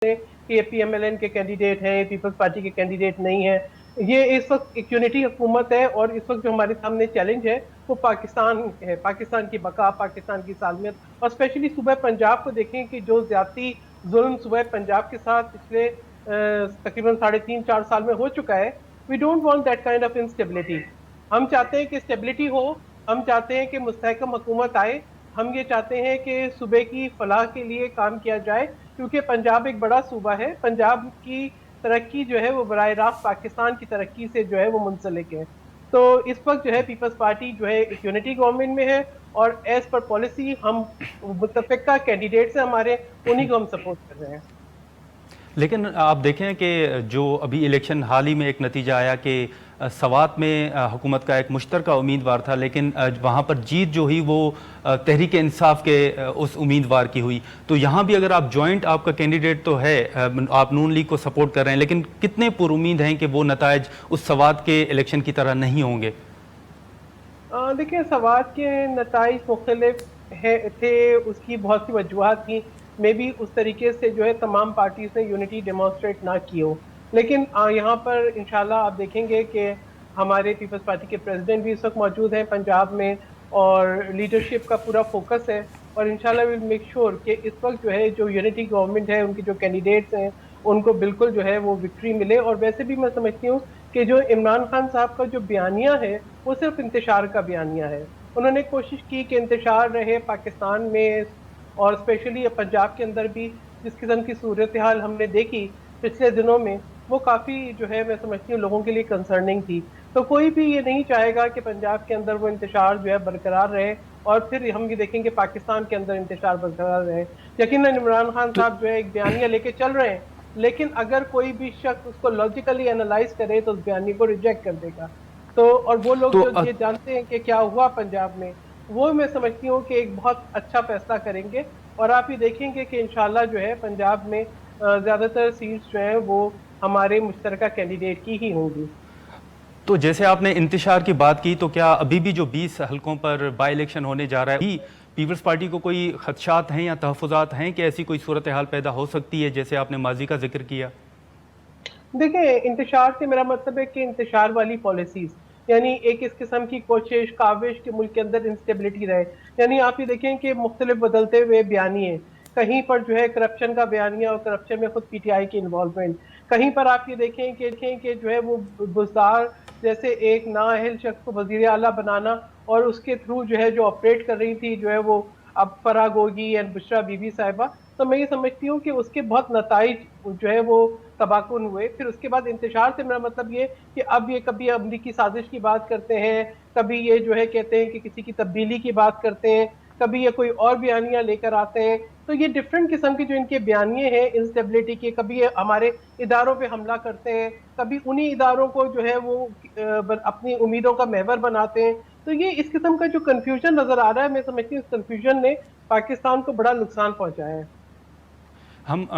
कि ये पीएमएलएन के कैंडिडेट हैं, पीपल्स पार्टी के कैंडिडेट नहीं है। ये इस वक्त एक यूनिटी हुकूमत है और इस वक्त जो हमारे सामने चैलेंज है वो पाकिस्तान है, पाकिस्तान की बका, पाकिस्तान की सालमियत। और स्पेशली सुबह पंजाब को देखें कि जो ज्यादती जुल्म सुबह पंजाब के साथ पिछले तकरीबन 3.5-4 साल में हो चुका है। We don't want that kind of instability. हम चाहते हैं कि स्टेबिलिटी हो, हम चाहते हैं कि मुस्तहकम हुकूमत आए, हम ये चाहते हैं कि सूबे की फलाह के लिए काम किया जाए, क्योंकि पंजाब एक बड़ा सूबा है। पंजाब की तरक्की जो है वो बराह रास्त पाकिस्तान की तरक्की से जो है वो मुंसलिक है। तो इस वक्त जो है पीपल्स पार्टी जो है एक यूनिटी गवर्नमेंट में है और एज पर पॉलिसी हम मुतफिका कैंडिडेट्स हैं हमारे, उन्हीं को हम सपोर्ट कर रहे हैं। लेकिन आप देखें कि जो अभी इलेक्शन हाल ही में एक नतीजा आया कि सवात में हुकूमत का एक मुश्तरका उम्मीदवार था, लेकिन वहाँ पर जीत जो हुई वो तहरीक इंसाफ के उस उम्मीदवार की हुई। तो यहाँ भी अगर आप जॉइंट, आपका कैंडिडेट तो है, आप नून लीग को सपोर्ट कर रहे हैं, लेकिन कितने पुरुमीद हैं कि वो नताइज उस सवात के इलेक्शन की तरह नहीं होंगे? देखिए, सवात के नताइज मुख्तलिफ थे, उसकी बहुत सी वजूहत थी। मे बी उस तरीके से जो है तमाम पार्टीज ने यूनिटी डेमोन्स्ट्रेट ना की हो। लेकिन यहाँ पर इंशाल्लाह आप देखेंगे कि हमारे पीपल्स पार्टी के प्रेसिडेंट भी इस वक्त मौजूद हैं पंजाब में और लीडरशिप का पूरा फोकस है। और इंशाल्लाह विल मेक श्योर कि इस वक्त जो है जो यूनिटी गवर्नमेंट है, उनके जो कैंडिडेट्स हैं उनको बिल्कुल जो है वो विक्ट्री मिले। और वैसे भी मैं समझती हूँ कि जो इमरान खान साहब का जो बयानिया है वो सिर्फ इंतशार का बयानिया है। उन्होंने कोशिश की कि इंतशार रहे पाकिस्तान में और स्पेशली पंजाब के अंदर भी। जिस किस्म की सूरत हाल हमने देखी पिछले दिनों में, वो काफ़ी जो है मैं समझती हूँ लोगों के लिए कंसर्निंग थी। तो कोई भी ये नहीं चाहेगा कि पंजाब के अंदर वो इंतशार जो है बरकरार रहे और फिर हम ये देखेंगे पाकिस्तान के अंदर इंतशार बरकरार रहे। यकीनन इमरान खान तो साहब जो है एक बयानिया लेके चल रहे हैं, लेकिन अगर कोई भी शख्स उसको लॉजिकली एनालाइज करे तो उस बयानी को रिजेक्ट कर देगा। तो और वो लोग तो जो ये जानते हैं कि क्या हुआ पंजाब में, वो मैं समझती हूँ कि एक बहुत अच्छा फैसला करेंगे। और आप ये देखेंगे कि इंशाल्लाह जो है पंजाब में ज्यादातर सीट्स जो हैं वो हमारे मुश्तरका कैंडिडेट की ही होंगी। तो जैसे आपने इंतशार की बात की, तो क्या अभी भी जो 20 हलकों पर बाई इलेक्शन होने जा रहा है, भी पीपल्स पार्टी को कोई खदशात हैं या तहफ़्फ़ुज़ात हैं कि ऐसी कोई सूरत हाल पैदा हो सकती है, जैसे आपने माजी का जिक्र किया? देखिए, इंतशार से मेरा मतलब है कि इंतशार वाली पॉलिसीज, यानी एक इस किस्म की कोशिश काविश के मुल्क के अंदर इंस्टेबिलिटी रहे। यानी आप ये देखें कि मुख्तलिफ बदलते हुए बयानिए, कहीं पर जो है करप्शन का बयानिया और करप्शन में खुद पीटीआई की इन्वॉल्वमेंट, कहीं पर आप ये देखें कि जो है वो बुज़दार जैसे एक नाअहल शख्स को वजीर आला बनाना और उसके थ्रू जो है जो ऑपरेट कर रही थी जो है वो अब फराह गोगी एंड बुशरा बीबी साहिबा। तो मैं ये समझती हूँ कि उसके बहुत नताइज जो है वो तबाकुन हुए। फिर उसके बाद इंतशार से मेरा मतलब ये कि अब ये कभी अमरीकी साजिश की बात करते हैं, कभी ये जो है कहते हैं कि किसी की तब्दीली की बात करते हैं, कभी ये कोई और बयानियां लेकर आते हैं। तो ये डिफरेंट किस्म के जो इनके बयानिए हैं इंस्टेबिलिटी के, कभी ये हमारे इदारों पे हमला करते हैं, कभी उन्हीं इदारों को जो है वो अपनी उम्मीदों का महवर बनाते हैं। तो ये इस किस्म का जो कंफ्यूजन नजर आ रहा है, मैं समझती हूँ इस कंफ्यूजन ने पाकिस्तान को बड़ा नुकसान पहुंचाया है। हम